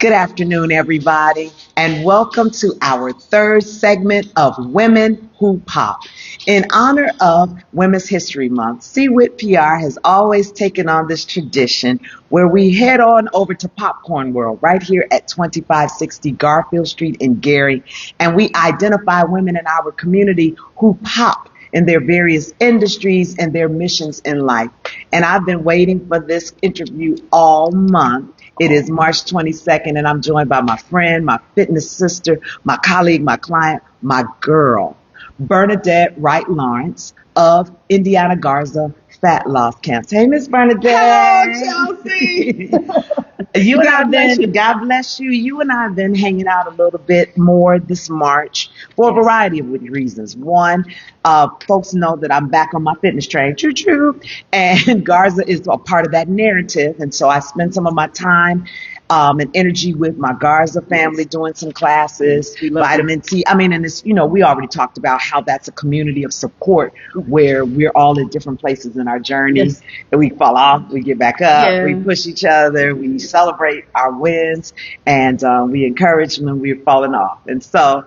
Good afternoon, everybody, and welcome to our third segment of Women Who Pop. In honor of Women's History Month, CWIT PR has always taken on this tradition where we head on over to Popcorn World right here at 2560 Garfield Street in Gary, and we identify women in our community who pop in their various industries and their missions in life. And I've been waiting for this interview all month. It is March 22nd, and I'm joined by my friend, my fitness sister, my colleague, my client, my girl, Bernadette Wright Lawrence of Indiana Garza Fat Loss Camps. Hey, Miss Bernadette. Hello, Chelsea. God bless you. You and I have been hanging out a little bit more this March for a variety of reasons. One, folks know that I'm back on my fitness train, true, and Garza is a part of that narrative. And so I spend some of my time and energy with my Garza family doing some classes, vitamin T. I mean, and it's, we already talked about how that's a community of support where we're all at different places in our journeys. And we fall off, we get back up, we push each other, we celebrate our wins, and we encourage when we're falling off. And so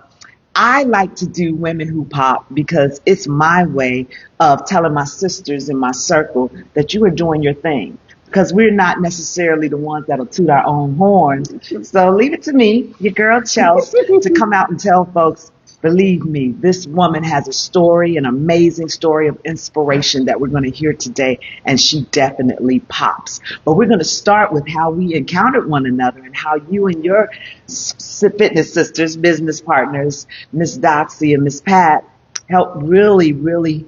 I like to do Women Who Pop because it's my way of telling my sisters in my circle that you are doing your thing. Because we're not necessarily the ones that'll toot our own horns. So leave it to me, your girl Chelsea, to come out and tell folks, believe me, this woman has a story, an amazing story of inspiration that we're going to hear today, and she definitely pops. But we're going to start with how we encountered one another and how you and your fitness sisters, business partners, Miss Doxy and Miss Pat, helped really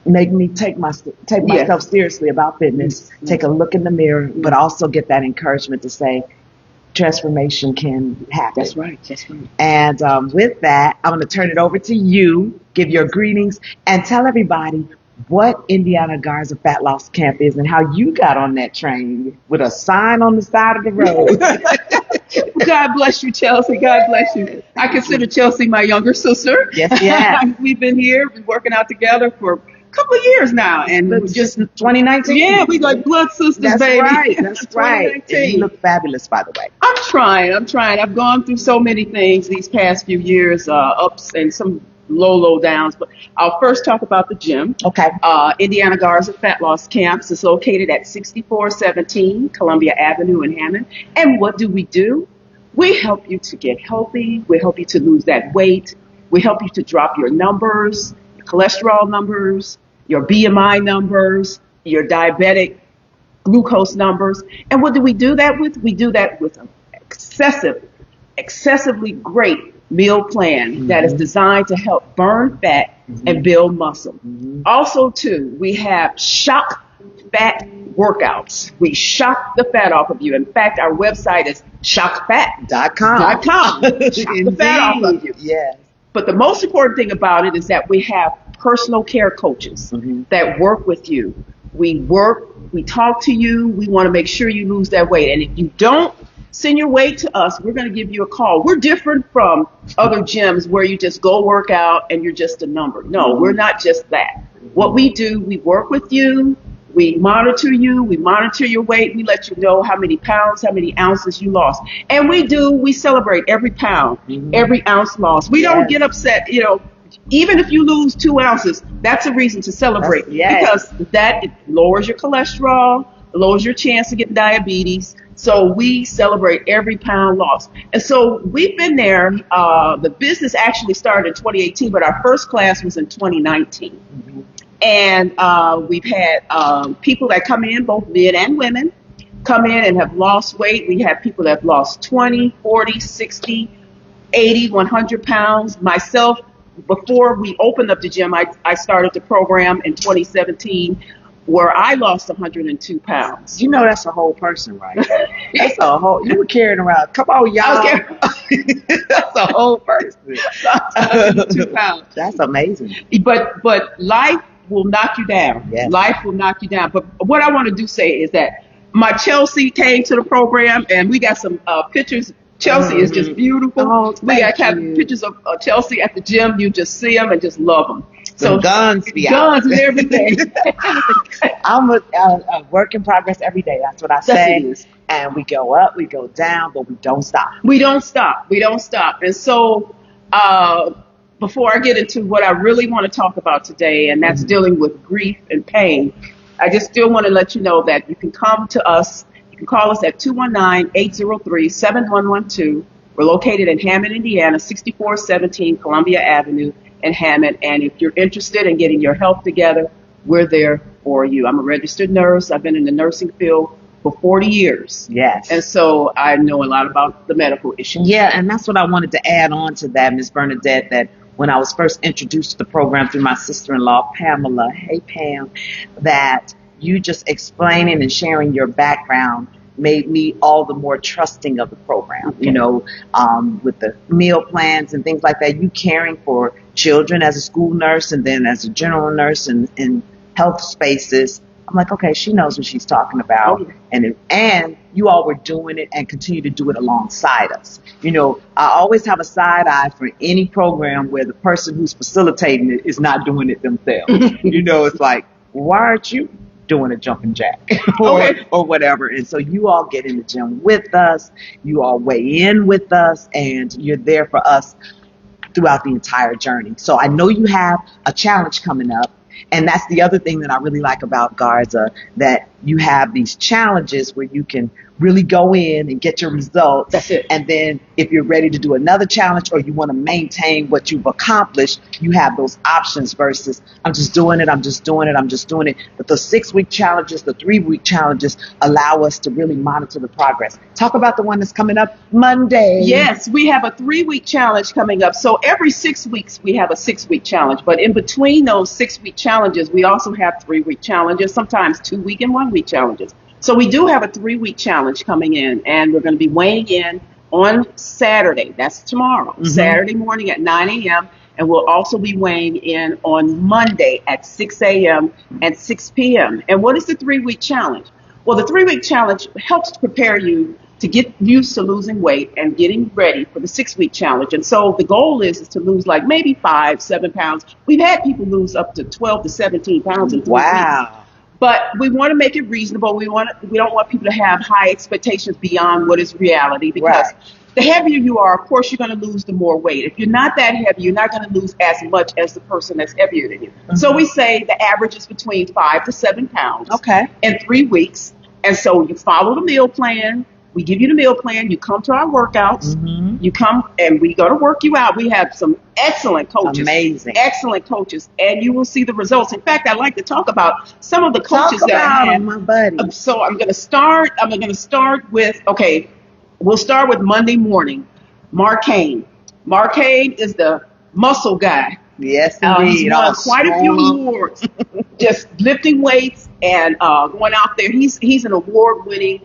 make me take myself seriously about fitness, take a look in the mirror, but also get that encouragement to say transformation can happen. That's right. And with that, I'm going to turn it over to you, give your greetings, and tell everybody what Indiana Garza Fat Loss Camp is and how you got on that train with a sign on the side of the road. God bless you, Chelsea. God bless you. I consider Chelsea my younger sister. Yes. We've been here, been working out together for couple of years now, and just 2019. Yeah, we like blood sisters, that's baby. That's right. And you look fabulous, by the way. I'm trying. I've gone through so many things these past few years, ups and some low downs. But I'll first talk about the gym. Okay. Indiana Garza Fat Loss Camps is located at 6417 Columbia Avenue in Hammond. And what do? We help you to get healthy. We help you to lose that weight. We help you to drop your numbers, your cholesterol numbers, your BMI numbers, your diabetic glucose numbers. And what do we do that with? We do that with an excessively great meal plan that is designed to help burn fat and build muscle. Also, too, we have shock fat workouts. We shock the fat off of you. In fact, our website is shockfat.com. Shock the fat off of you. Yes. But the most important thing about it is that we have personal care coaches that work with you. We talk to you. We want to make sure you lose that weight. And if you don't send your weight to us, we're going to give you a call. We're different from other gyms where you just go work out and you're just a number. No, we're not just that. What we do, we work with you. We monitor you. We monitor your weight. We let you know how many pounds, how many ounces you lost. And we celebrate every pound, every ounce lost. We don't get upset, even if you lose 2 ounces, that's a reason to celebrate because that lowers your cholesterol, lowers your chance of getting diabetes. So we celebrate every pound lost. And so we've been there. The business actually started in 2018, but our first class was in 2019. And we've had people that come in, both men and women, come in and have lost weight. We have people that have lost 20, 40, 60, 80, 100 pounds. Myself, before we opened up the gym, I started the program in 2017 where I lost 102 pounds. That's a whole person, right? That's a whole, you were carrying around, come on, y'all. That's a whole person. 102 pounds. That's amazing. But life will knock you down. Yes. Life will knock you down. But what I want to say is that my Chelsea came to the program and we got some pictures. Chelsea is just beautiful. Oh, we got pictures of Chelsea at the gym. You just see them and just love them. So guns be guns out. and everything. I'm a work in progress every day. That's what I say. Yes, it is. And we go up, we go down, but we don't stop. We don't stop. We don't stop. And so, before I get into what I really want to talk about today, and that's dealing with grief and pain, I just still want to let you know that you can come to us. You can call us at 219-803-7112. We're located in Hammond, Indiana, 6417 Columbia Avenue in Hammond. And if you're interested in getting your health together, we're there for you. I'm a registered nurse. I've been in the nursing field for 40 years. Yes. And so I know a lot about the medical issues. Yeah, and that's what I wanted to add on to that, Ms. Bernadette, that when I was first introduced to the program through my sister-in-law, Pamela, hey Pam, that you just explaining and sharing your background made me all the more trusting of the program, Okay. you know, with the meal plans and things like that, you caring for children as a school nurse and then as a general nurse in health spaces. I'm like, okay, she knows what she's talking about. Oh, yeah. And you all were doing it and continue to do it alongside us. You know, I always have a side eye for any program where the person who's facilitating it is not doing it themselves. You know, it's like, why aren't you doing a jumping jack or whatever? And so you all get in the gym with us. You all weigh in with us, and you're there for us throughout the entire journey. So I know you have a challenge coming up. And that's the other thing that I really like about Garza, that you have these challenges where you can really go in and get your results. That's it. And then if you're ready to do another challenge or you want to maintain what you've accomplished, you have those options versus I'm just doing it. But the 6-week challenges, the 3-week challenges allow us to really monitor the progress. Talk about the one that's coming up Monday. Yes, we have a 3-week challenge coming up. So every 6 weeks we have a 6-week challenge. But in between those 6-week challenges, we also have 3-week challenges, sometimes 2-week and 1-week challenges. So we do have a 3-week challenge coming in, and we're going to be weighing in on Saturday. That's tomorrow, Saturday morning at 9 a.m. And we'll also be weighing in on Monday at 6 a.m. and 6 p.m. And what is the 3-week challenge? Well, the 3-week challenge helps to prepare you to get used to losing weight and getting ready for the 6-week challenge. And so the goal is to lose like maybe 5-7 pounds. We've had people lose up to 12 to 17 pounds in 3 weeks. Wow. But we want to make it reasonable. We don't want people to have high expectations beyond what is reality, because the heavier you are, of course, you're going to lose the more weight. If you're not that heavy, you're not going to lose as much as the person that's heavier than you. So we say the average is between 5 to 7 pounds in 3 weeks. And so you follow the meal plan. We give you the meal plan. You come to our workouts. You come and we go to work you out. We have some excellent coaches. Amazing. Excellent coaches. And you will see the results. In fact, I'd like to talk about some of the coaches that I have. My buddy. So I'm going to start with, we'll start with Monday morning. Mark Hain. Mark Hain is the muscle guy. Yes, indeed. He's won quite a few awards, just lifting weights and going out there. He's an award-winning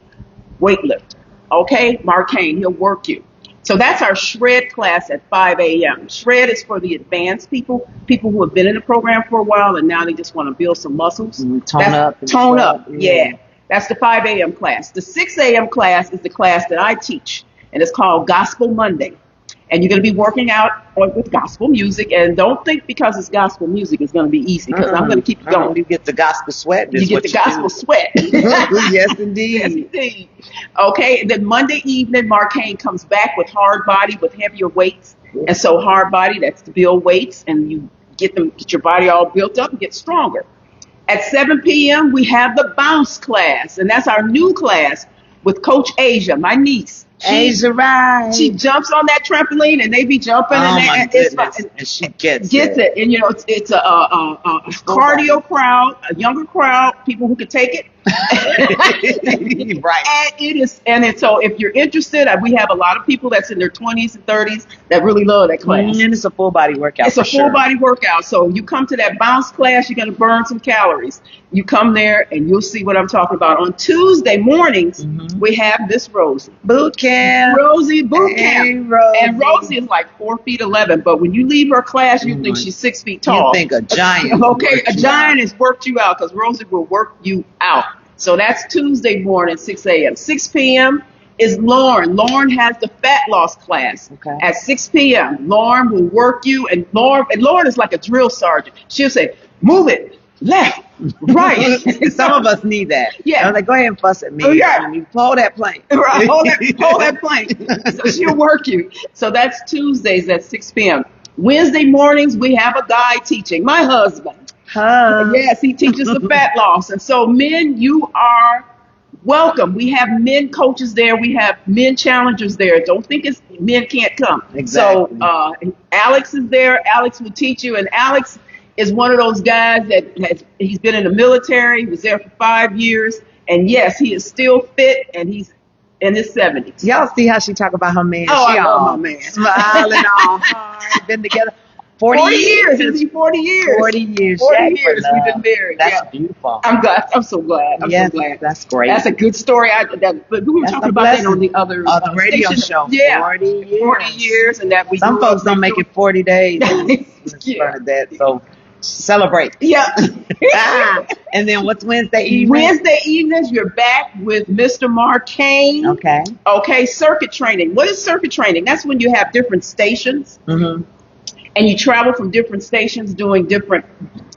weightlifter. Okay, Mark Hain, he'll work you. So that's our shred class at 5 a.m. Shred is for the advanced people who have been in the program for a while and now they just want to build some muscles. Tone up. Yeah. That's the 5 a.m. class. The 6 a.m. class is the class that I teach, and it's called Gospel Monday. And you're going to be working out with gospel music. And don't think because it's gospel music it's going to be easy, because I'm going to keep you going. You get the gospel sweat. You get the gospel sweat. Yes, indeed. Yes, indeed. Okay, and then Monday evening, Mark Hain comes back with hard body, with heavier weights. And so hard body, that's to build weights, and you get your body all built up and get stronger. At 7 p.m., we have the bounce class, and that's our new class with Coach Asia, my niece. Asia, right. She jumps on that trampoline, and they be jumping, and she gets it. And you know, it's a cardio crowd, a younger crowd, people who can take it. Right. And it is, so if you're interested, we have a lot of people that's in their 20s and 30s that really love that class. And it's a full body workout. It's a full body workout. So you come to that bounce class, you're going to burn some calories. You come there and you'll see what I'm talking about. On Tuesday mornings, we have this Rosie boot camp. Rosie boot camp. Hey, Rosie. And Rosie is like 4'11", but when you leave her class, you think she's 6 feet tall. You think a giant. Okay, a giant has worked you out, because Rosie will work you out. So that's Tuesday morning, 6 a.m. 6 p.m., is Lauren. Lauren has the fat loss class at 6 p.m. Lauren will work you, and Lauren is like a drill sergeant. She'll say, move it, left, right. Some of us need that. Yeah. I'm like, go ahead and fuss at me. You hold that plank. Right, hold that plank. So she'll work you. So that's Tuesdays at 6 p.m. Wednesday mornings, we have a guy teaching. My husband. Yes, he teaches the fat loss. And so men, you are welcome. We have men coaches there. We have men challengers there. Don't think it's men can't come. Exactly. So Alex is there. Alex will teach you. And Alex is one of those guys he's been in the military. He was there for 5 years. And yes, he is still fit, and he's in his 70s. Y'all see how she talk about her man? Oh, she I love all my man. smiling all hard. Been together 40 years. It'll be 40 years. 40 years. 40 years we've been married. That's beautiful. I'm glad. I'm so glad. I'm so glad. That's great. That's a good story. But we were talking about that on the other radio station. show. Yeah. 40 years. 40 years, and that we. Some folks don't make it 40 days. Bernadette, so celebrate. Yeah. And then what's Wednesday evening? Wednesday evenings, you're back with Mr. Marcane. Okay. Okay. Circuit training. What is circuit training? That's when you have different stations. Mm-hmm. And you travel from different stations doing different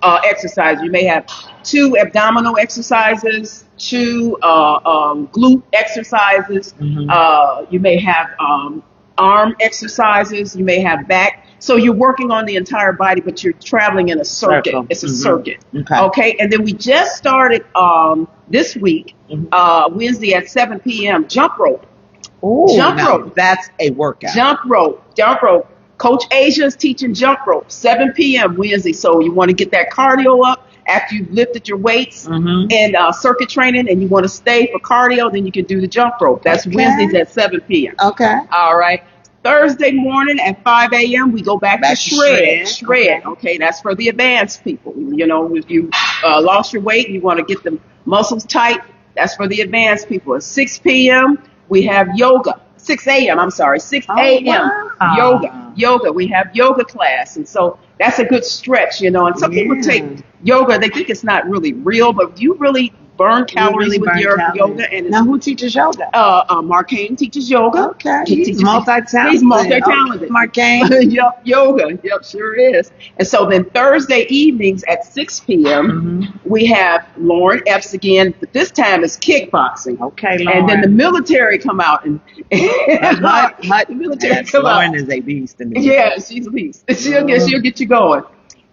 exercises. You may have 2 abdominal exercises, 2 glute exercises. Mm-hmm. You may have arm exercises. You may have back. So you're working on the entire body, but you're traveling in a circuit. It's a circuit. Okay. And then we just started this week, Wednesday at 7 p.m. jump rope. Ooh, jump rope. That's a workout. Jump rope. Coach Asia is teaching jump rope, 7 p.m. Wednesday. So you want to get that cardio up after you've lifted your weights and circuit training, and you want to stay for cardio, then you can do the jump rope. That's Wednesdays at 7 p.m. Okay. All right. Thursday morning at 5 a.m., we go back to shred. Okay, that's for the advanced people. You know, if you lost your weight and you want to get the muscles tight, that's for the advanced people. At 6 p.m., we have yoga. 6 a.m., I'm sorry, 6 a.m. Yoga. We have yoga class. And so that's a good stretch, you know. And some people take yoga, they think it's not really real, but you really burn calories with your yoga. And now, who teaches yoga? Marcane teaches yoga. Okay. He's multi-talented. He's multi-talented. Marcane. Yep, yoga. Yep, sure is. And so then Thursday evenings at 6 p.m., we have Lauren Epps again, but this time it's kickboxing. Okay, Lauren. And then the military come out. And the military come Lauren out. Is a beast. Yeah, she's a beast. She'll get you going.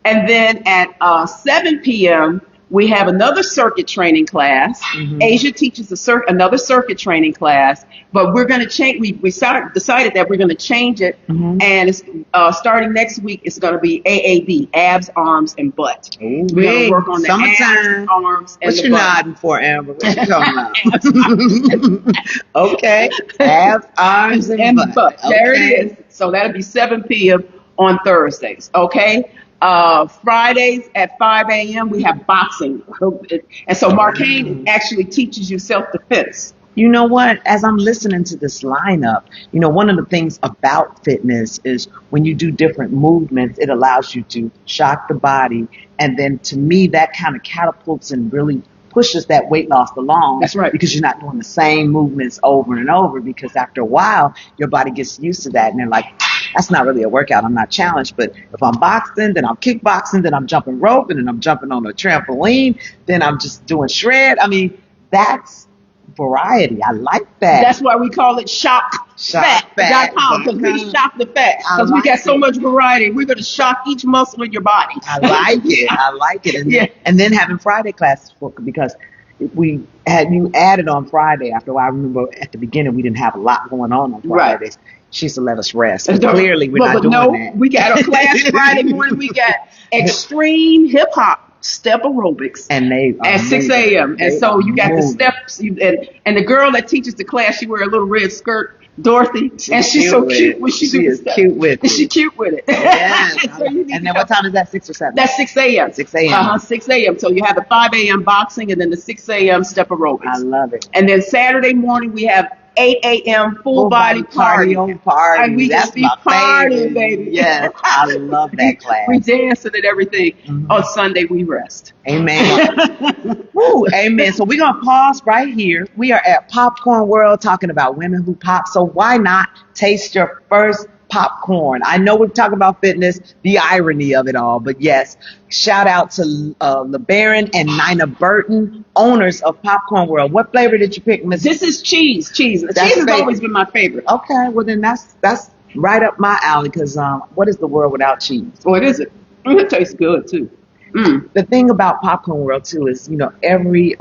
And then at 7 p.m., we have another circuit training class. Asia teaches another circuit training class, but we're going to change. We decided that we're going to change it, and it's starting next week. It's going to be AAB, abs, arms, and butt. We're going to work on the abs, arms, and what you nodding for, Amber? What you talking about? Okay, abs, arms, and butt. Okay. There it is. So that'll be 7 p.m. on Thursdays. Okay. Fridays at 5 a.m. we have boxing. And so Marcane actually teaches you self-defense. You know what? As I'm listening to this lineup, you know, one of the things about fitness is when you do different movements, it allows you to shock the body. And then to me, that kind of catapults and really pushes that weight loss along. That's right. Because you're not doing the same movements over and over, because after a while, your body gets used to that. And they're like, that's not really a workout. I'm not challenged. But if I'm boxing, then I'm kickboxing, then I'm jumping rope, and then I'm jumping on a trampoline, then I'm just doing shred. I mean, that's variety. I like that. That's why we call it shockfat.com, because we shock the fat. Because we got so much variety. We're going to shock each muscle in your body. I like it. I like it. And then having Friday classes, because we had you added on Friday. After a while, I remember at the beginning we didn't have a lot going on Fridays. Right. She used to let us rest. But clearly, we're not doing that. We got a class Friday morning. We got extreme hip hop step aerobics, and they at 6 a.m. And so you got the steps, and the girl that teaches the class, she wear a little red skirt, Dorothy, and she's so cute when she do the steps. Cute with it. She's cute with it. Yes. And then what time is that? 6 or 7? That's 6 a.m. 6 a.m. 6 a.m. So you have the 5 a.m. boxing, and then the 6 a.m. step aerobics. I love it. And then Saturday morning we have 8 a.m. full body party. cardio party. And we That's just be my partying, favorite. baby. Yes, I love that class. We dancing and everything. On Sunday, we rest. Amen. Woo, amen. So we're going to pause right here. We are at Popcorn World talking about women who pop. So why not taste your first popcorn? I know we're talking about fitness, the irony of it all, but yes, shout out to LeBaron and Nina Burton, owners of Popcorn World. What flavor did you pick, Miss? This is cheese. Cheese. That's Cheese has favorite. always been my favorite. Okay, well then that's right up my alley because what is the world without cheese? What is it? It tastes good too. The thing about Popcorn World too is, every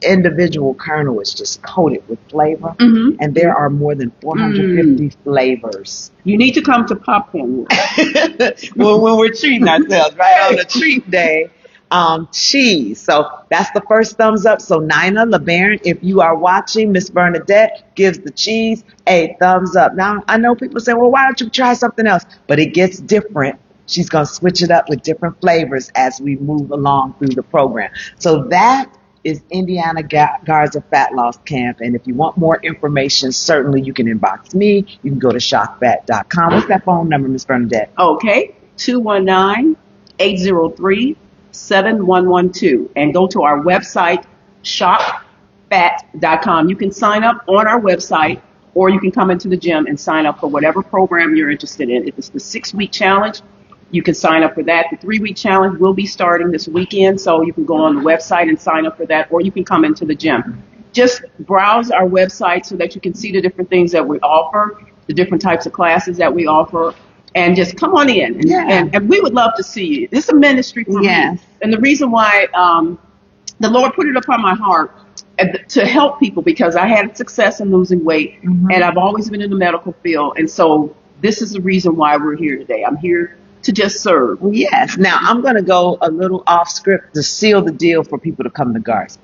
individual kernel is just coated with flavor, and there are more than 450 flavors. You need to come to Popcorn World. when we're treating ourselves, right, on a treat day. Cheese. So that's the first thumbs up. So Nina, LeBaron, if you are watching, Miss Bernadette gives the cheese a thumbs up. Now, I know people say, well, why don't you try something else? But it gets different. She's going to switch it up with different flavors as we move along through the program. So that is Indiana Garza Fat Loss Camp. And if you want more information, certainly you can inbox me. You can go to shockfat.com. What's that phone number, Miss Bernadette? Okay, 219-803-7112. And go to our website, shockfat.com. You can sign up on our website, or you can come into the gym and sign up for whatever program you're interested in. If it's the 6-week challenge, you can sign up for that. The 3-week challenge will be starting this weekend, so you can go on the website and sign up for that, or you can come into the gym. Just browse our website so that you can see the different things that we offer, the different types of classes that we offer, and just come on in. And we would love to see you. This is a ministry for me. And the reason why the Lord put it upon my heart to help people, because I had success in losing weight, and I've always been in the medical field. And so this is the reason why we're here today. I'm here to just serve. Yes. Now, I'm going to go a little off script to seal the deal for people to come to Garza.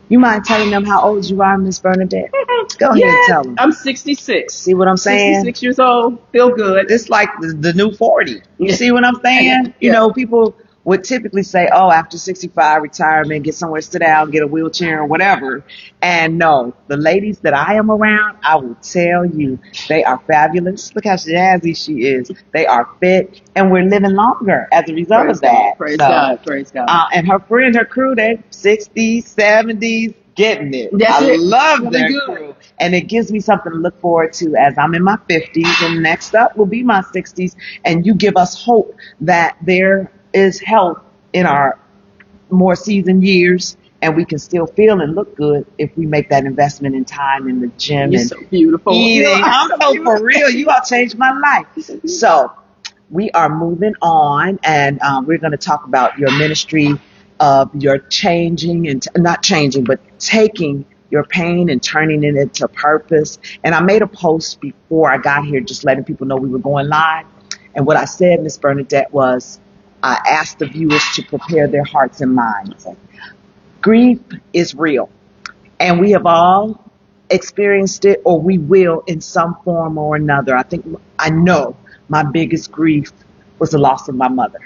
You mind telling them how old you are, Miss Bernadette? Go ahead and tell them. I'm 66. See what I'm saying? 66 years old. Feel good. It's like the new 40. You see what I'm saying? You know, people would typically say, oh, after 65, retirement, get somewhere to sit down, get a wheelchair or whatever. And no, the ladies that I am around, I will tell you, they are fabulous. Look how jazzy she is. They are fit, and we're living longer as a result of that. Praise God. Praise God. And her friend, her crew, they 60s, 70s, getting it. I love their crew. And it gives me something to look forward to as I'm in my 50s, and next up will be my 60s. And you give us hope that there is health in our more seasoned years, and we can still feel and look good if we make that investment in time in the gym. You're and so beautiful. Eating. I'm so for real. You all changed my life. So we are moving on, and we're going to talk about your ministry of your changing and not changing, but taking your pain and turning it into purpose. And I made a post before I got here just letting people know we were going live. And what I said, Miss Bernadette, was I asked the viewers to prepare their hearts and minds. Grief is real, and we have all experienced it, or we will in some form or another. I know my biggest grief was the loss of my mother.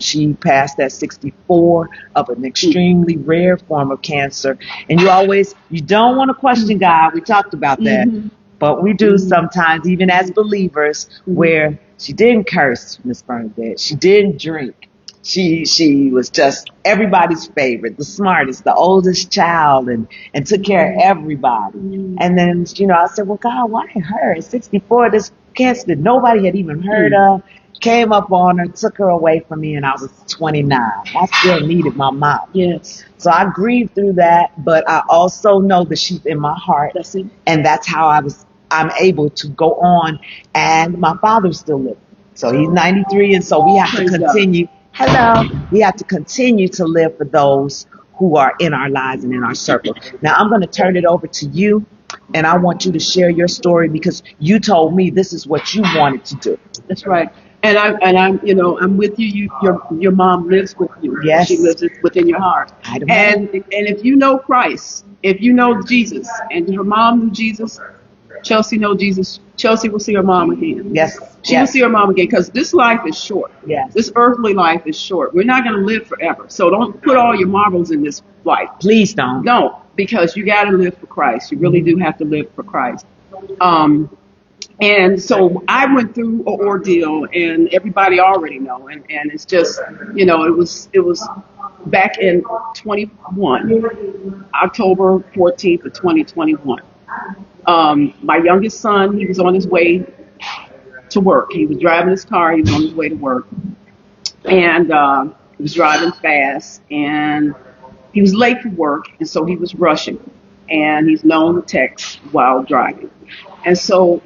She passed at 64 of an extremely rare form of cancer. And you don't want to question God. We talked about that. But we do sometimes, even as believers, where she didn't curse, Miss Bernadette. She didn't drink. She was just everybody's favorite, the smartest, the oldest child, and took care of everybody. And then, I said, well, God, why her? At 64, this cancer that nobody had even heard of came up on her, took her away from me, and I was 29. I still needed my mom. Yes. So I grieved through that, but I also know that she's in my heart. That's it. And that's how I'm able to go on. And my father's still living. So he's 93, and so we have to continue. We have to continue to live for those who are in our lives and in our circle. Now I'm going to turn it over to you, and I want you to share your story because you told me this is what you wanted to do. That's right. And I'm with you. Your mom lives with you. Yes. She lives within your heart. And if you know Christ, if you know Jesus, and her mom knew Jesus, Chelsea knows Jesus, Chelsea will see her mom again. Yes. She will see her mom again, because this life is short. Yes. This earthly life is short. We're not going to live forever. So don't put all your marbles in this life. Please don't. No. because you got to live for Christ. You really do have to live for Christ. And so I went through an ordeal, and everybody already know. And it's just, it was back in 21, October 14th of 2021. My youngest son, he was on his way to work. He was driving his car. He was on his way to work. And he was driving fast, and he was late for work, and so he was rushing. And he's known to text while driving. And so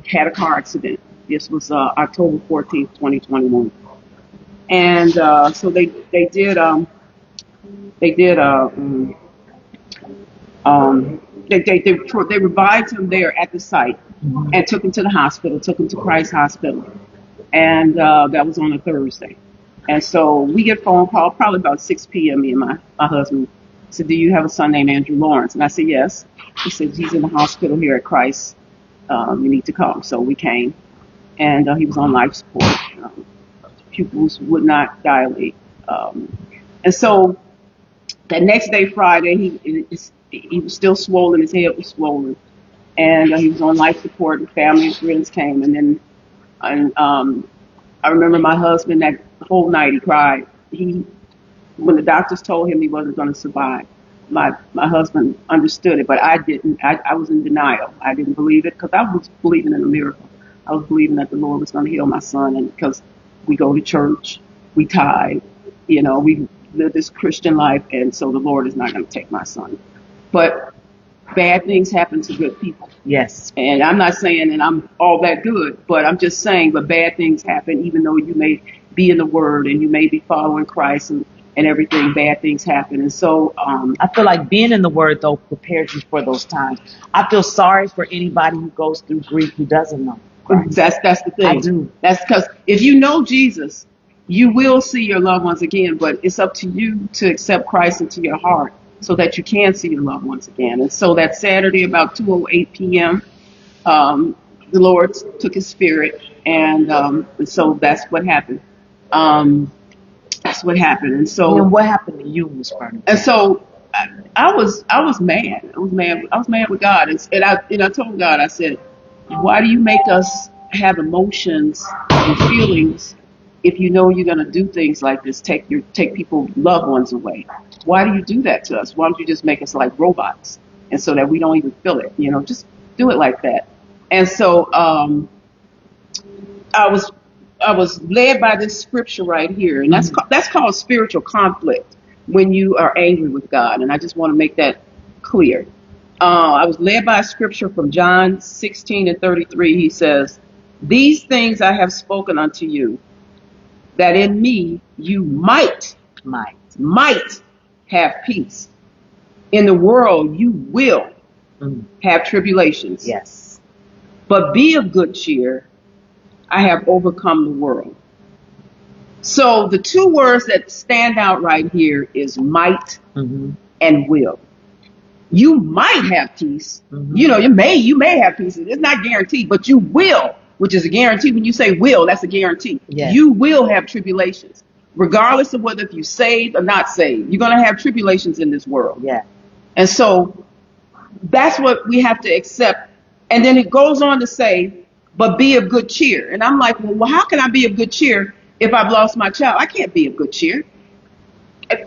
he had a car accident. This was October 14th, 2021. And so they revived him there at the site and took him to the hospital, took him to Christ Hospital. And that was on a Thursday. And so we get a phone call probably about 6 p.m. Me and my husband said, "Do you have a son named Andrew Lawrence?" And I said, "Yes." He said, "He's in the hospital here at Christ. You need to come." So we came, and he was on life support. Pupils would not dilate. And so that next day, Friday, he was still swollen. His head was swollen. And he was on life support, and family and friends came. And then I remember my husband that whole night he cried. When the doctors told him he wasn't going to survive, my husband understood it, but I didn't. I was in denial. I didn't believe it because I was believing in a miracle. I was believing that the Lord was going to heal my son, and because we go to church, we tithe, we live this Christian life, and so the Lord is not going to take my son. But bad things happen to good people. Yes. And I'm not saying that I'm all that good, but I'm just saying, but bad things happen, even though you may be in the Word and you may be following Christ and everything, bad things happen. And so I feel like being in the Word, though, prepares you for those times. I feel sorry for anybody who goes through grief who doesn't know Christ. That's the thing. I do. That's because if you know Jesus, you will see your loved ones again, but it's up to you to accept Christ into your heart so that you can see your loved ones again. And so that Saturday about 2:08 p.m., the Lord took his spirit, and so that's what happened. That's what happened. And so, and what happened to you, Miss Bernadette? And so I was mad. I was mad with God. And I told God, I said, "Why do you make us have emotions and feelings if you know you're going to do things like this, take people's loved ones away? Why do you do that to us? Why don't you just make us like robots, and so that we don't even feel it? Just do it like that." And so I was led by this scripture right here, and that's called spiritual conflict when you are angry with God. And I just want to make that clear. I was led by a scripture from John 16:33. He says, "These things I have spoken unto you, that in me you might have peace. In the world you will have tribulations. Yes. But be of good cheer. I have overcome the world." So the two words that stand out right here is might and will. You might have peace. You may have peace. It's not guaranteed, but you will, which is a guarantee. When you say will, that's a guarantee. Yes. You will have tribulations, regardless of whether you're saved or not saved. You're going to have tribulations in this world. Yeah. And so that's what we have to accept. And then it goes on to say, but be of good cheer. And I'm like, well, how can I be of good cheer if I've lost my child? I can't be of good cheer. And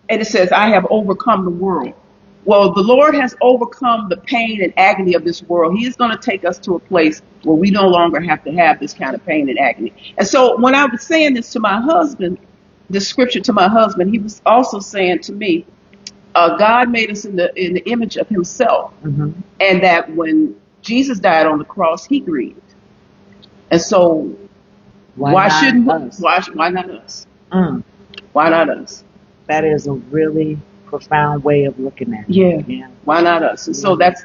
it says, I have overcome the world. Well, the Lord has overcome the pain and agony of this world. He is going to take us to a place where we no longer have to have this kind of pain and agony. And so when I was saying this to my husband, this scripture to my husband, he was also saying to me, God made us in the image of himself. And that when Jesus died on the cross, he grieved. And so why shouldn't us? Why not us? Why not us? That is a really profound way of looking at it. Yeah. Why not us? And so that's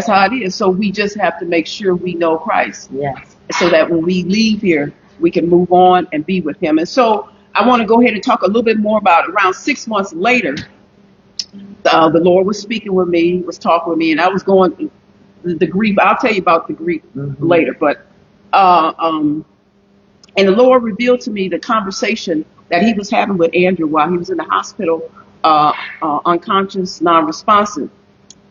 how it is. So we just have to make sure we know Christ. Yes. So that when we leave here, we can move on and be with him. And so I want to go ahead and talk a little bit more about it. Around 6 months later, the Lord was speaking with me, was talking with me, and I was going the grief. I'll tell you about the grief later. But and the Lord revealed to me the conversation that he was having with Andrew while he was in the hospital unconscious, non-responsive.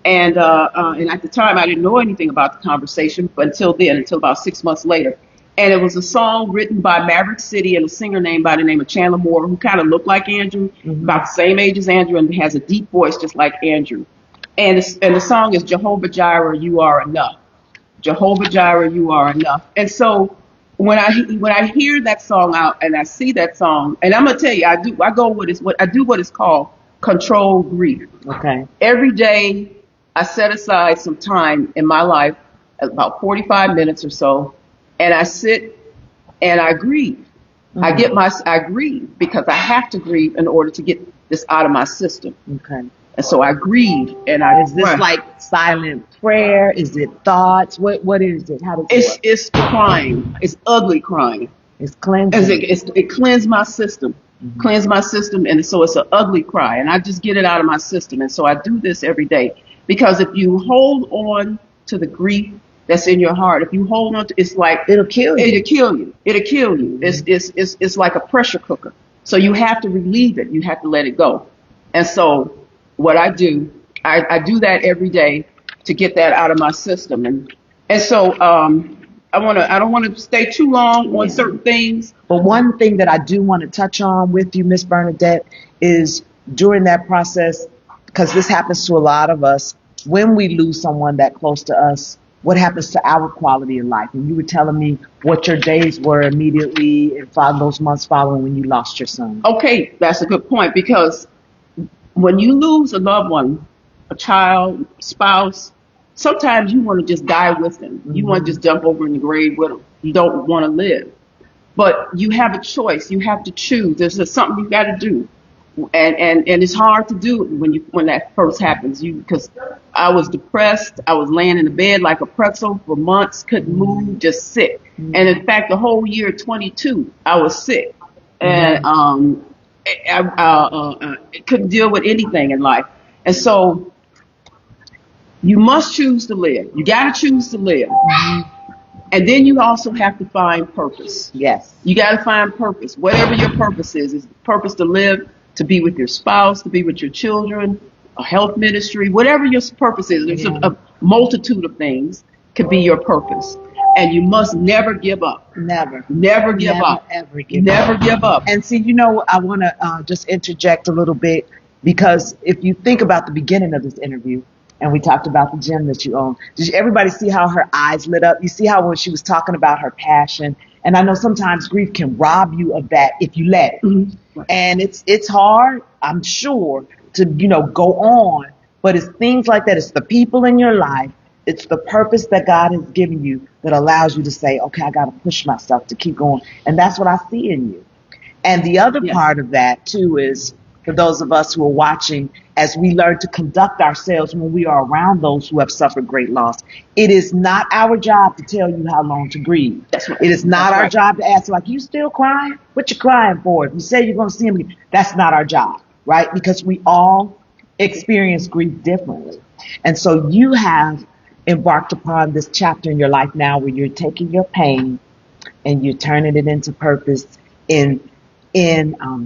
And at the time, I didn't know anything about the conversation, but until about 6 months later. And it was a song written by Maverick City and a singer named by the name of Chandler Moore, who kind of looked like Andrew, about the same age as Andrew, and has a deep voice just like Andrew. And the song is Jehovah Jireh, You Are Enough. Jehovah Jireh, You Are Enough. And so when I hear that song out and I see that song, and I'm gonna tell you, I do what is called controlled grief. Okay. Every day I set aside some time in my life, about 45 minutes or so, and I sit and I grieve. I grieve because I have to grieve in order to get this out of my system. Okay. And so I grieve, and Is this like silent prayer? Is it thoughts? What is it? How does it work? It's crying. It's ugly crying. It's cleansing. It cleans my system. Cleanse my system, and so it's an ugly cry, and I just get it out of my system. And so I do this every day, because if you hold on to the grief that's in your heart, if you hold on to, it's like It'll kill you. It'll kill you. It'll kill you. It's like a pressure cooker. So you have to relieve it. You have to let it go. And so what I do, I do that every day to get that out of my system. And so I don't want to stay too long on certain things. But one thing that I do want to touch on with you, Miss Bernadette, is during that process, because this happens to a lot of us, when we lose someone that close to us, what happens to our quality of life? And you were telling me what your days were immediately and those months following when you lost your son. Okay, that's a good point, because when you lose a loved one, a child, spouse, sometimes you want to just die with them. You want to just jump over in the grave with them. You don't want to live. But you have a choice. You have to choose. There's just something you got to do. And it's hard to do when that first happens. Because I was depressed. I was laying in the bed like a pretzel for months, couldn't move, just sick. And in fact, the whole year 22, I was sick. And I couldn't deal with anything in life. And so you must choose to live. You got to choose to live. And then you also have to find purpose. Yes. You got to find purpose. Whatever your purpose is purpose to live, to be with your spouse, to be with your children, a health ministry, whatever your purpose is. There's a multitude of things could be your purpose. And you must never give up. Never give up. Never give up. And see, I want to just interject a little bit, because if you think about the beginning of this interview, and we talked about the gym that you own, did everybody see how her eyes lit up? You see how when she was talking about her passion, and I know sometimes grief can rob you of that if you let it. Right. And it's hard, I'm sure, to, go on, but it's things like that. It's the people in your life. It's the purpose that God has given you that allows you to say, okay, I got to push myself to keep going. And that's what I see in you. And the other part of that, too, is for those of us who are watching, as we learn to conduct ourselves when we are around those who have suffered great loss, it is not our job to tell you how long to grieve. That's right. It is not our job to ask, like, you still crying? What you crying for? If you say you're going to see him again, that's not our job, right? Because we all experience grief differently. And so you have embarked upon this chapter in your life now where you're taking your pain and you're turning it into purpose in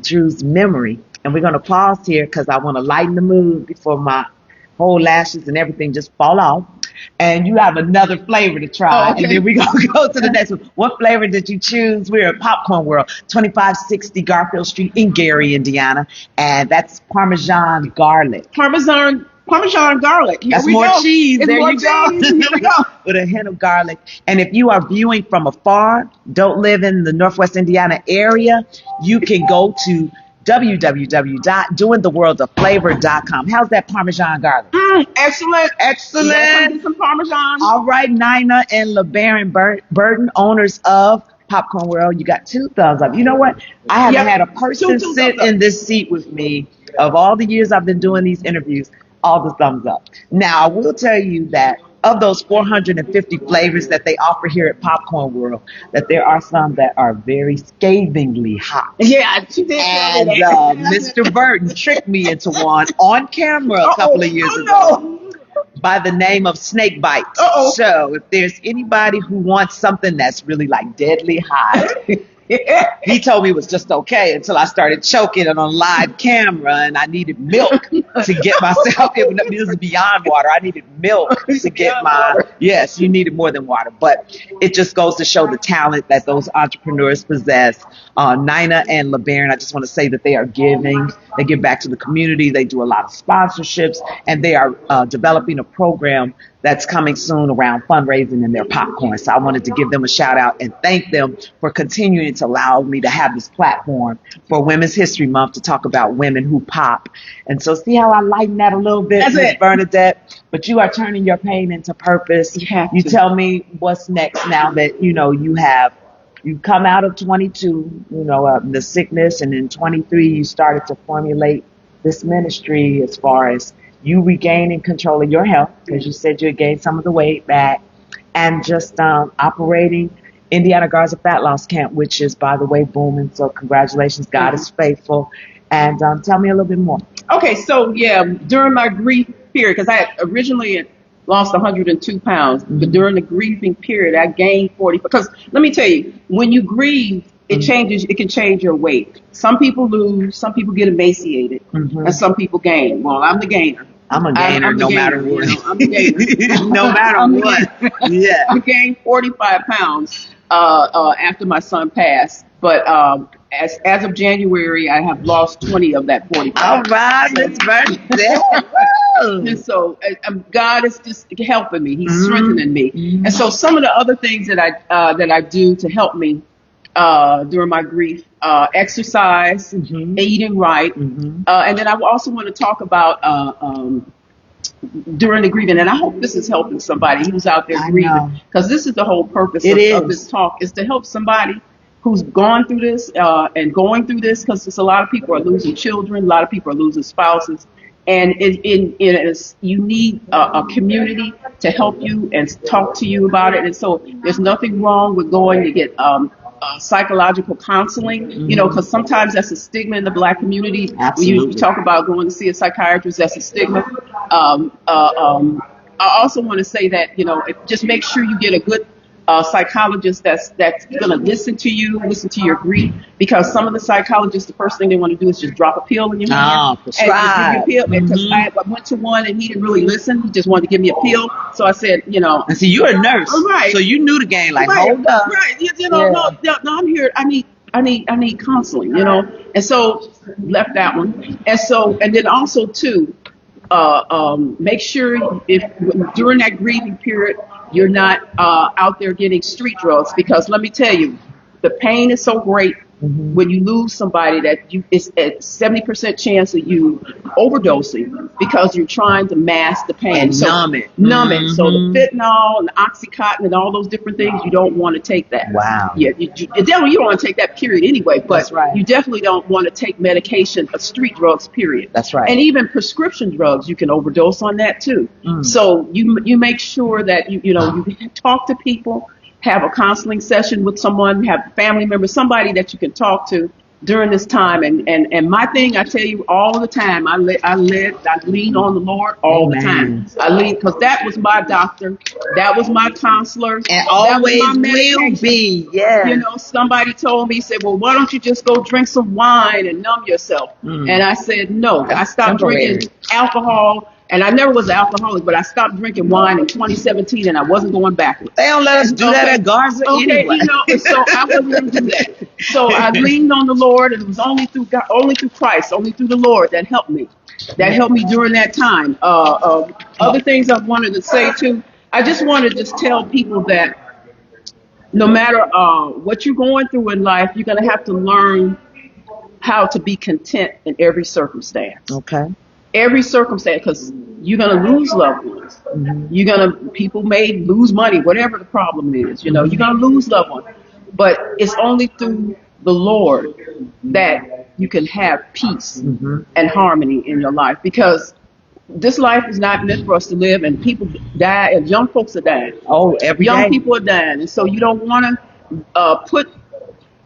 Drew's memory. And we're going to pause here because I want to lighten the mood before my whole lashes and everything just fall off. And you have another flavor to try. And then we're going to go to the next one. What flavor did you choose? We're at Popcorn World, 2560 Garfield Street in Gary, Indiana. And that's Parmesan garlic. Parmesan garlic. That's more cheese. There you go. Here we go. With a hint of garlic. And if you are viewing from afar, don't live in the Northwest Indiana area, you can go to www.doingtheworldoflavor.com. How's that Parmesan garlic? Excellent. Yes, get some Parmesan. All right, Nina and LeBaron Burton, owners of Popcorn World, you got 2 thumbs up. You know what? I haven't had a person sit in this seat with me of all the years I've been doing these interviews, all the thumbs up. Now, I will tell you that of those 450 flavors that they offer here at Popcorn World, that there are some that are very scathingly hot. Yeah, she did. And Mr. Burton tricked me into one on camera a couple of years ago by the name of Snake Bite. So if there's anybody who wants something that's really like deadly hot, He told me it was just okay until I started choking on live camera, and I needed milk to get myself. This is beyond water. I needed milk to get yes, you needed more than water. But it just goes to show the talent that those entrepreneurs possess. Nina and LeBaron, I just want to say that they are giving. They give back to the community. They do a lot of sponsorships, and they are developing a program that's coming soon around fundraising and their popcorn. So I wanted to give them a shout out and thank them for continuing to allow me to have this platform for Women's History Month to talk about women who pop. And so see how I lighten that a little bit, Miss Bernadette? But you are turning your pain into purpose. You tell me what's next now that, you come out of 22, the sickness, and in 23 you started to formulate this ministry as far as you regaining control of your health, because you said you had gained some of the weight back, and just operating Indiana Garza Fat Loss Camp, which is, by the way, booming. So congratulations. God is faithful. And tell me a little bit more. Okay, so during my grief period, because I had originally lost 102 pounds, but during the grieving period, I gained 40. Because let me tell you, when you grieve, it changes. It can change your weight. Some people lose, some people get emaciated, and some people gain. Well, I'm the gainer. I'm a gainer no matter what. I'm the gainer. No matter what. Yeah. I gained 45 pounds after my son passed. But as of January, I have lost 20 of that 45. All right, Miss Bernadette. And so God is just helping me. He's strengthening me. And so some of the other things that I do to help me during my grief, exercise, eating right, and then I also want to talk about during the grieving, and I hope this is helping somebody who's out there grieving, because this is the whole purpose of this talk, is to help somebody who's gone through this and going through this, because a lot of people are losing children, a lot of people are losing spouses, and you need a community to help you and talk to you about it. And so there's nothing wrong with going to get psychological counseling, because sometimes that's a stigma in the Black community. Absolutely. When you talk about going to see a psychiatrist, that's a stigma. I also want to say that, just make sure you get a good psychologist that's going to listen to your grief, because some of the psychologists, the first thing they want to do is just drop a pill in your hand. Prescribe. Because I went to one and he didn't really listen. He just wanted to give me a pill. So I said, And see, you're a nurse, right? So you knew the game. Like, hold up, right? No, I'm here. I need counseling, And so left that one, and then also too, make sure if during that grieving period you're not out there getting street drugs, because let me tell you, the pain is so great when you lose somebody that it's a 70% chance of you overdosing, because you're trying to mask the pain and numb it. So the fentanyl and the Oxycontin and all those different things, you don't want to take that. Wow. Yeah, you definitely don't want to take that, period, anyway. But That's right. You definitely don't want to take medication, street drugs, period. That's right. And even prescription drugs, you can overdose on that too. So you make sure that you talk to people, have a counseling session with someone, have a family member, somebody that you can talk to during this time. And my thing, I tell you all the time, I lean on the Lord all the time. I lean, because that was my doctor, that was my counselor, and always that was my will be. Yeah. Somebody told me, said, well, why don't you just go drink some wine and numb yourself? And I said, no. I stopped drinking alcohol. And I never was an alcoholic, but I stopped drinking wine in 2017, and I wasn't going backwards. They don't let us do that at Garza anyway. So I wasn't going to do that. So I leaned on the Lord, and it was only through God, only through Christ, only through the Lord that helped me. That helped me during that time. Other things I wanted to say too, I just want to tell people that no matter what you're going through in life, you're going to have to learn how to be content in every circumstance. Okay. Every circumstance, because you're going to lose loved ones. People may lose money, whatever the problem is, you're going to lose loved ones. But it's only through the Lord that you can have peace and harmony in your life, because this life is not meant for us to live, and people die, and young folks are dying. Oh, every young day. people are dying. And so you don't want to put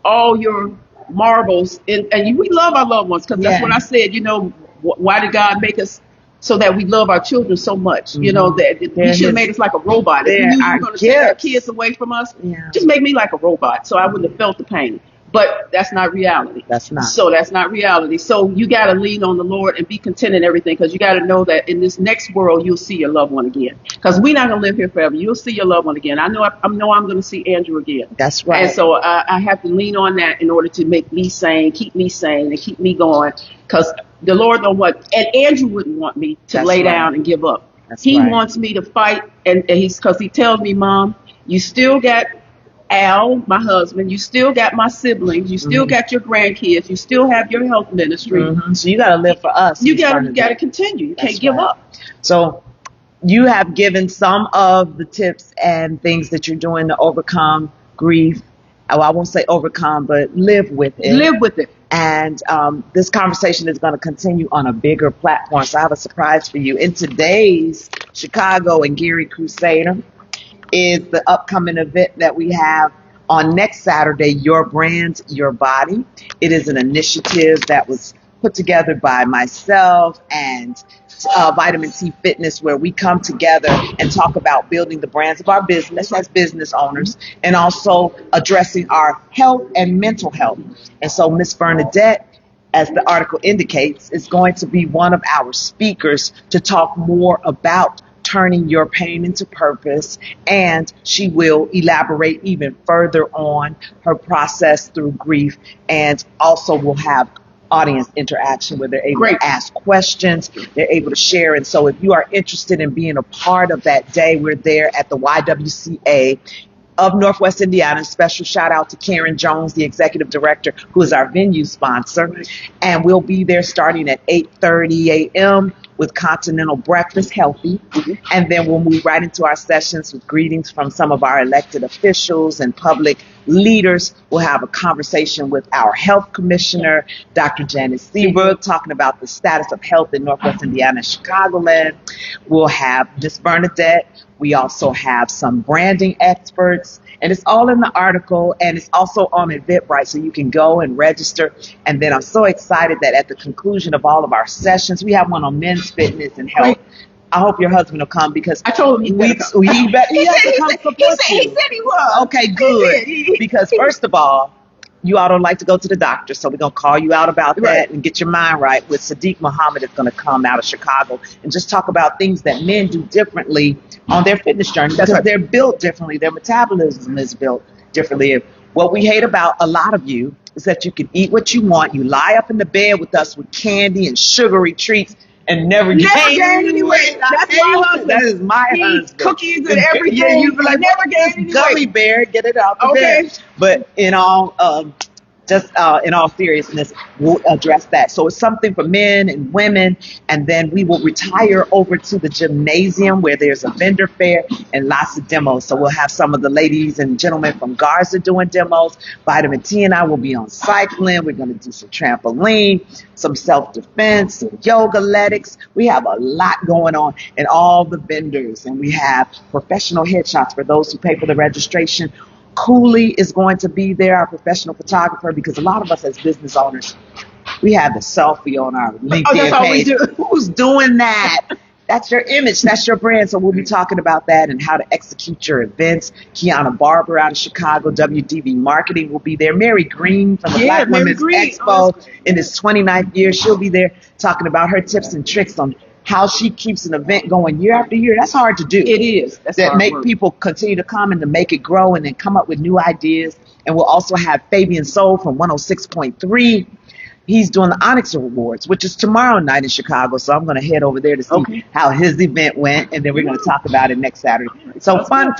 all your marbles in, and we love our loved ones, because that's what I said, why did God make us so that we love our children so much? That He should have made us like a robot. If He knew you were going to take our kids away from us, just make me like a robot, so I wouldn't have felt the pain. But that's not reality. That's not. So that's not reality. So you got to lean on the Lord and be content in everything, because you got to know that in this next world you'll see your loved one again. Because we're not gonna live here forever. You'll see your loved one again. I know I'm going to see Andrew again. That's right. And so I have to lean on that in order to make me sane, keep me sane, and keep me going. Because the Lord don't want, and Andrew wouldn't want me to That's lay right. down and give up. That's He right. wants me to fight, and because he tells me, Mom, you still got Al, my husband, you still got my siblings, you still got your grandkids, you still have your health ministry. So you got to live for us. You got to continue. You can't give up. So you have given some of the tips and things that you're doing to overcome grief. Oh, I won't say overcome, but live with it. Live with it. And this conversation is going to continue on a bigger platform. So I have a surprise for you. In today's Chicago and Gary Crusader is the upcoming event that we have on next Saturday, Your Brand, Your Body. It is an initiative that was put together by myself and Vitamin T Fitness, where we come together and talk about building the brands of our business as business owners, and also addressing our health and mental health. And so Miss Bernadette, as the article indicates, is going to be one of our speakers to talk more about turning your pain into purpose, and she will elaborate even further on her process through grief, and also will have audience interaction where they're able to ask questions, they're able to share. And so if you are interested in being a part of that day, we're there at the YWCA of Northwest Indiana. Special shout out to Karen Jones, the executive director, who is our venue sponsor. And we'll be there starting at 8:30 a.m. with continental breakfast, healthy. And then we'll move right into our sessions with greetings from some of our elected officials and public leaders. We'll have a conversation with our health commissioner, Dr. Janice Seabrook, talking about the status of health in Northwest Indiana and Chicagoland. We'll have Miss Bernadette. We also have some branding experts, and it's all in the article, and it's also on Eventbrite, so you can go and register. And then I'm so excited that at the conclusion of all of our sessions, we have one on men's fitness and health. I hope your husband will come, because I told him he has to come support you. He said he was. Okay, good. Because first of all, you all don't like to go to the doctor, so we're going to call you out about that and get your mind right. With Sadiq Muhammad is going to come out of Chicago and just talk about things that men do differently on their fitness journey, because they're built differently. Their metabolism is built differently. What we hate about a lot of you is that you can eat what you want. You lie up in the bed with us with candy and sugary treats and never gain any weight. That's my husband. That is my husband. Cookies and everything. Yeah, you be like, never gain any weight. Gummy bear, get it out the bed. But in all seriousness, we'll address that. So it's something for men and women, and then we will retire over to the gymnasium where there's a vendor fair and lots of demos. So we'll have some of the ladies and gentlemen from Garza doing demos. Vitamin T and I will be on cycling. We're going to do some trampoline, some self-defense, some yoga-letics. We have a lot going on, and all the vendors, and we have professional headshots for those who pay for the registration. Cooley is going to be there, our professional photographer, because a lot of us as business owners, we have the selfie on our LinkedIn page. Who's doing that? That's your image. That's your brand. So we'll be talking about that and how to execute your events. Kiana Barber out of Chicago, WDV Marketing will be there. Mary Green from the Black Women's Expo in its 29th year. She'll be there talking about her tips and tricks on how she keeps an event going year after year. That's hard to do. It is. That's that make people continue to come and to make it grow and then come up with new ideas. And we'll also have Fabian Soul from 106.3. He's doing the Onyx Awards, which is tomorrow night in Chicago. So I'm going to head over there to see how his event went. And then we're going to talk about it next Saturday. So fun.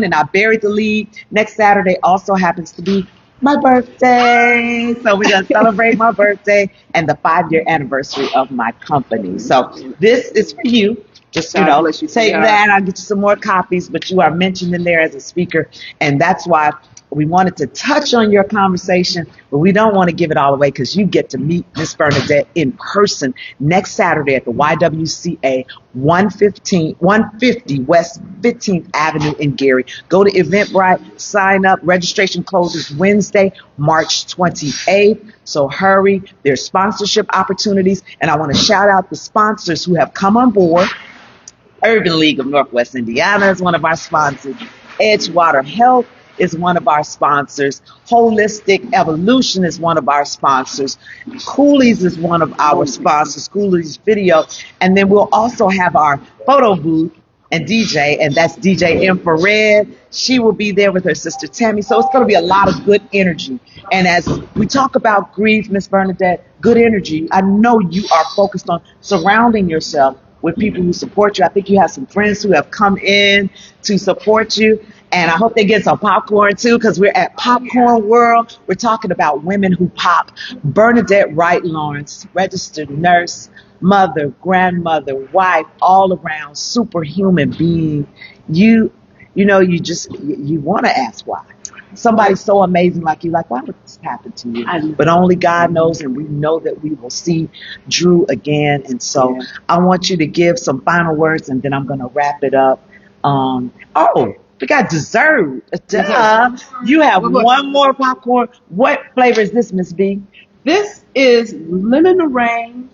And I buried the lead. Next Saturday also happens to be my birthday. So we're going to celebrate my birthday and the 5-year anniversary of my company. So this is for you. Just, take that. I'll get you some more copies, but you are mentioned in there as a speaker. And that's why we wanted to touch on your conversation, but we don't want to give it all away, because you get to meet Miss Bernadette in person next Saturday at the YWCA 150 West 15th Avenue in Gary. Go to Eventbrite, sign up. Registration closes Wednesday, March 28th. So hurry. There's sponsorship opportunities. And I want to shout out the sponsors who have come on board. Urban League of Northwest Indiana is one of our sponsors. Edgewater Health is one of our sponsors. Holistic Evolution is one of our sponsors. Cooley's is one of our sponsors, Cooley's Video. And then we'll also have our photo booth and DJ, and that's DJ Infrared. She will be there with her sister Tammy. So it's going to be a lot of good energy. And as we talk about grief, Miss Bernadette, good energy, I know you are focused on surrounding yourself with people who support you. I think you have some friends who have come in to support you. And I hope they get some popcorn too, because we're at Popcorn World. We're talking about women who pop. Bernadette Wright Lawrence, registered nurse, mother, grandmother, wife, all around superhuman being. You want to ask why. Somebody so amazing like you, like, why would this happen to you? But only God knows, and we know that we will see Drew again. And so I want you to give some final words, and then I'm going to wrap it up. We got dessert. Duh. You have one more popcorn. What flavor is this, Miss B? This is lemon meringue.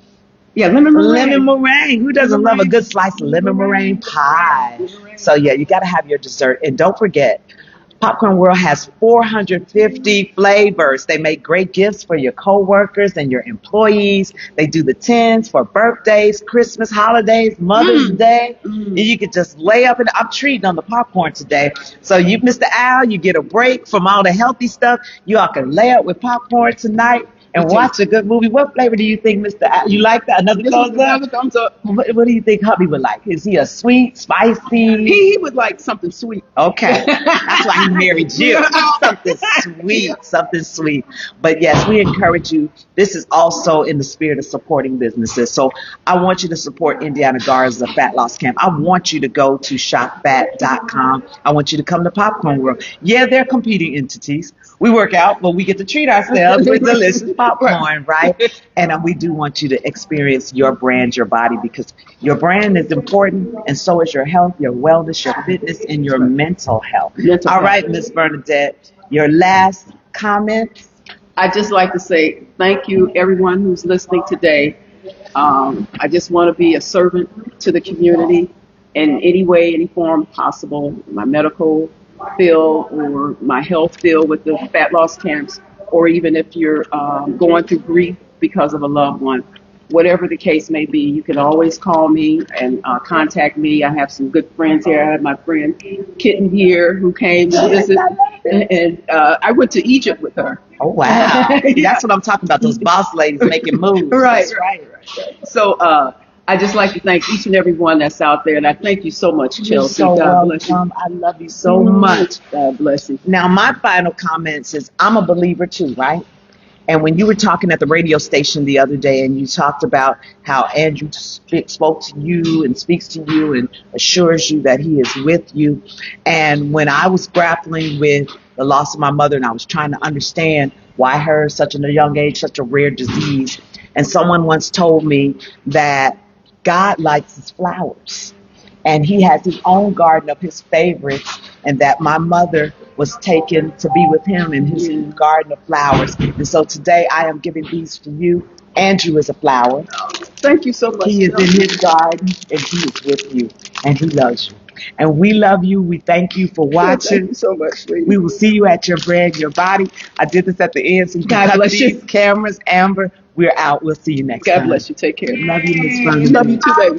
Yeah, lemon meringue. Lemon meringue. Who doesn't love a good slice of lemon meringue pie? So yeah, you got to have your dessert. And don't forget, Popcorn World has 450 flavors. They make great gifts for your coworkers and your employees. They do the tins for birthdays, Christmas, holidays, Mother's Day. And you can just lay up, and I'm treating on the popcorn today. So you, Mr. Al, you get a break from all the healthy stuff. You all can lay up with popcorn tonight and watch a good movie. What flavor do you think, Mr. Al? You like that? Another thumbs up? What do you think hubby would like? Is he a sweet, spicy? He would like something sweet. Okay. That's why he married you. Something sweet. But yes, we encourage you. This is also in the spirit of supporting businesses. So I want you to support Indiana Garza Fat Loss Camp. I want you to go to shopfat.com. I want you to come to Popcorn World. Yeah, they're competing entities. We work out, but we get to treat ourselves with delicious popcorn, right? And we do want you to experience your brand, your body, because your brand is important, and so is your health, your wellness, your fitness, and your mental health. All right, Miss Bernadette, your last comments? I'd just like to say thank you, everyone who's listening today. I just want to be a servant to the community in any way, any form possible. My medical field or my health field with the fat loss camps, or even if you're going through grief because of a loved one, whatever the case may be, you can always call me and contact me. I have some good friends here. I have my friend Kitten here who came to visit, and I went to Egypt with her. Oh, wow. That's what I'm talking about, those boss ladies making moves. Right. So I just like to thank each and every one that's out there, and I thank you so much, Chelsea. So God bless you. I love you so much. God bless you. Now, my final comments is I'm a believer too, right? And when you were talking at the radio station the other day, and you talked about how Andrew spoke to you and speaks to you and assures you that he is with you. And when I was grappling with the loss of my mother, and I was trying to understand why her, such a young age, such a rare disease, and someone once told me that God likes his flowers, and he has his own garden of his favorites, and that my mother was taken to be with him in his garden of flowers. And so today I am giving these to you. Andrew is a flower. Thank you so much. He is in his garden, and he is with you, and he loves you. And we love you. We thank you for watching. Thank you so much, sweetie. We will see you at your brand, your body. I did this at the end, so you can cut these cameras. Amber, we're out. We'll see you next time. God bless you. Take care. Love you, Miss Fun. Love you too, baby.